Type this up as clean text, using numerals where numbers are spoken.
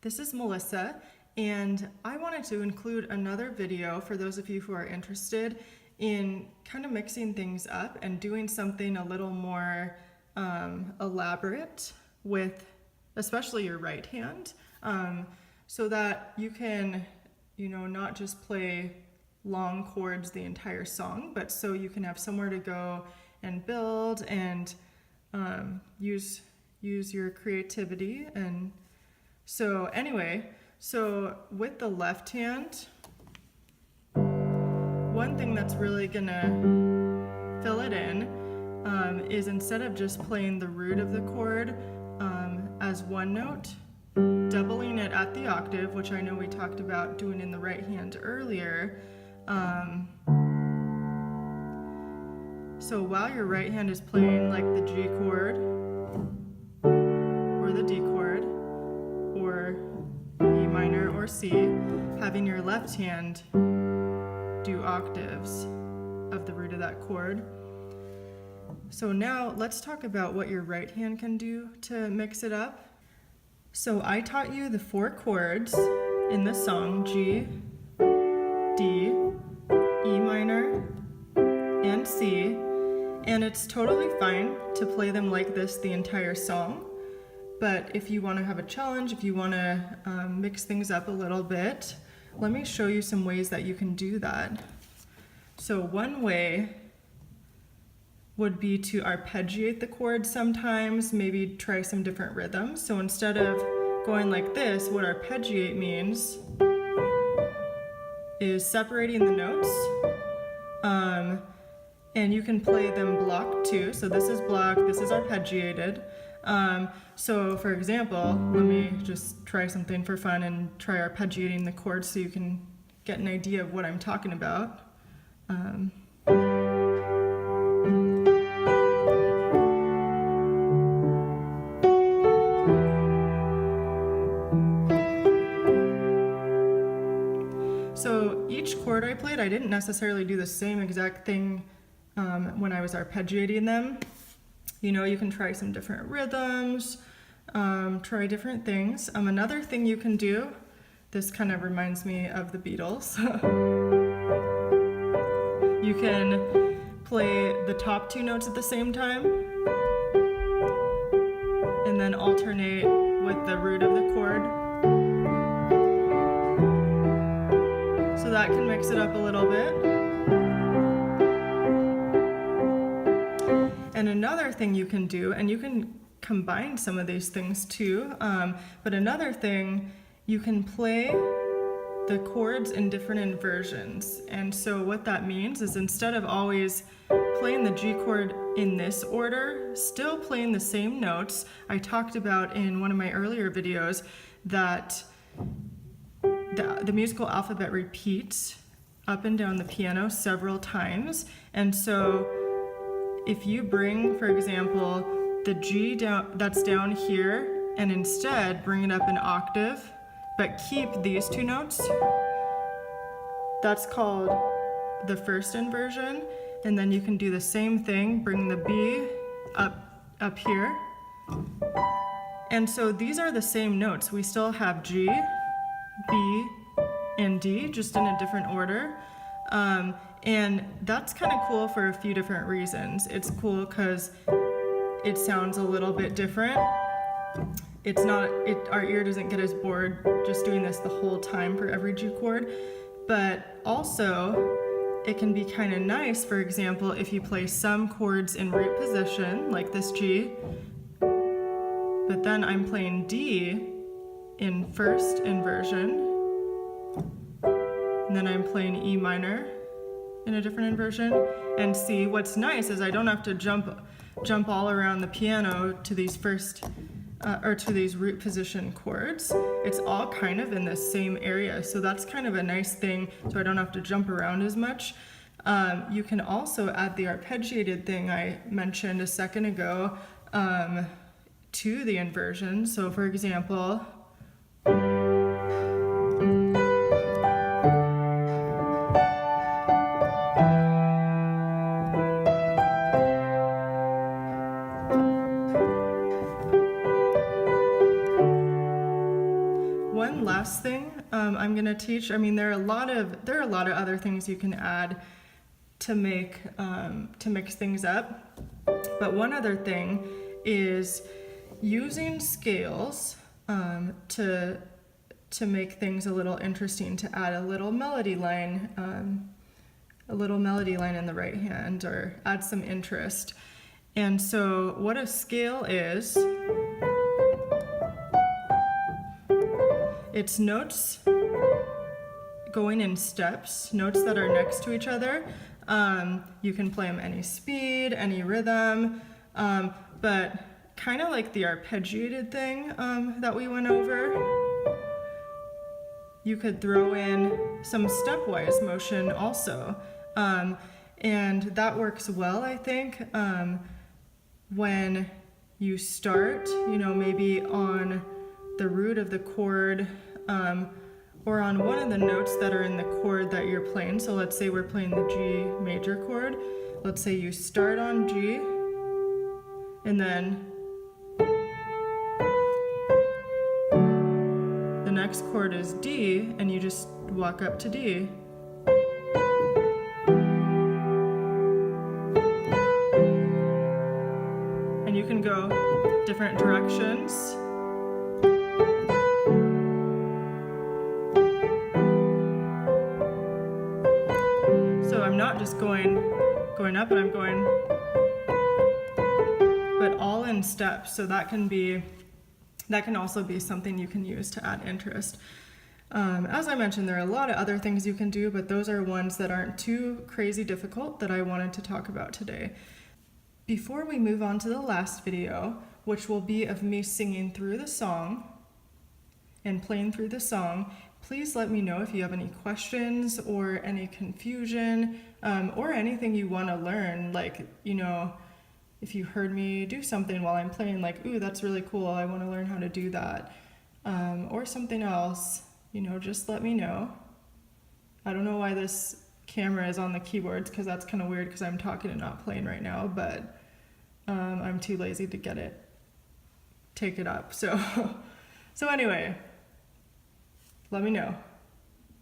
This is Melissa, and I wanted to include another video for those of you who are interested in kind of mixing things up and doing something a little more elaborate with especially your right hand, so that you can, not just play long chords the entire song, but so you can have somewhere to go and build and use your creativity. And so anyway, so with the left hand, one thing that's really gonna fill it in is instead of just playing the root of the chord as one note, doubling it at the octave, which I know we talked about doing in the right hand earlier. So while your right hand is playing like the G chord or the D chord or E minor or C, having your left hand do octaves of the root of that chord. So now let's talk about what your right hand can do to mix it up. So I taught you the 4 chords in the song: G, D, E minor, and C, and it's totally fine to play them like this the entire song. But if you want to have a challenge, if you want to mix things up a little bit, let me show you some ways that you can do that. So one way would be to arpeggiate the chords sometimes, maybe try some different rhythms. So instead of going like this, what arpeggiate means is separating the notes, and you can play them blocked too. So this is blocked, this is arpeggiated. So for example, let me just try something for fun and try arpeggiating the chords so you can get an idea of what I'm talking about. So each chord I played, I didn't necessarily do the same exact thing when I was arpeggiating them. You can try some different rhythms, try different things. Another thing you can do, this kind of reminds me of the Beatles. You can play the top 2 notes at the same time and then alternate with the root of the chord. So that can mix it up a little bit. And another thing you can do, and you can combine some of these things too, but another thing, you can play the chords in different inversions. And so what that means is instead of always playing the G chord in this order, still playing the same notes. I talked about in one of my earlier videos that the musical alphabet repeats up and down the piano several times. And so if you bring, for example, the G that's down here, and instead bring it up an octave, but keep these 2 notes, that's called the first inversion. And then you can do the same thing, bring the B up here. And so these are the same notes. We still have G, B, and D, just in a different order. And that's kind of cool for a few different reasons. It's cool because it sounds a little bit different. Our ear doesn't get as bored just doing this the whole time for every G chord. But also, it can be kind of nice, for example, if you play some chords in root position, like this G, but then I'm playing D in first inversion, and then I'm playing E minor in a different inversion. And see, what's nice is I don't have to jump all around the piano to these to these root position chords. It's all kind of in the same area, so that's kind of a nice thing, so I don't have to jump around as much. You can also add the arpeggiated thing I mentioned a second ago to the inversion. So for example, one last thing I'm gonna teach. I mean, there are a lot of other things you can add to make to mix things up, but one other thing is using scales to make things a little interesting, to add a little melody line in the right hand, or add some interest. And so what a scale is, it's notes going in steps, notes that are next to each other. You can play them any speed, any rhythm, but kind of like the arpeggiated thing that we went over. You could throw in some stepwise motion also. And that works well, I think, when you start, you know, maybe on the root of the chord, or on one of the notes that are in the chord that you're playing. So let's say we're playing the G major chord. Let's say you start on G, and then the next chord is D, and you just walk up to D. And you can go different directions. So I'm not just going up, but I'm going, but all in steps. So that can also be something you can use to add interest. As I mentioned, there are a lot of other things you can do, but those are ones that aren't too crazy difficult that I wanted to talk about today. Before we move on to the last video, which will be of me singing through the song and playing through the song, please let me know if you have any questions or any confusion, or anything you want to learn. Like, you know, if you heard me do something while I'm playing, like, ooh, that's really cool, I want to learn how to do that, or something else, you know, just let me know. I don't know why this camera is on the keyboards, because that's kind of weird because I'm talking and not playing right now, but I'm too lazy to take it up. So anyway, let me know.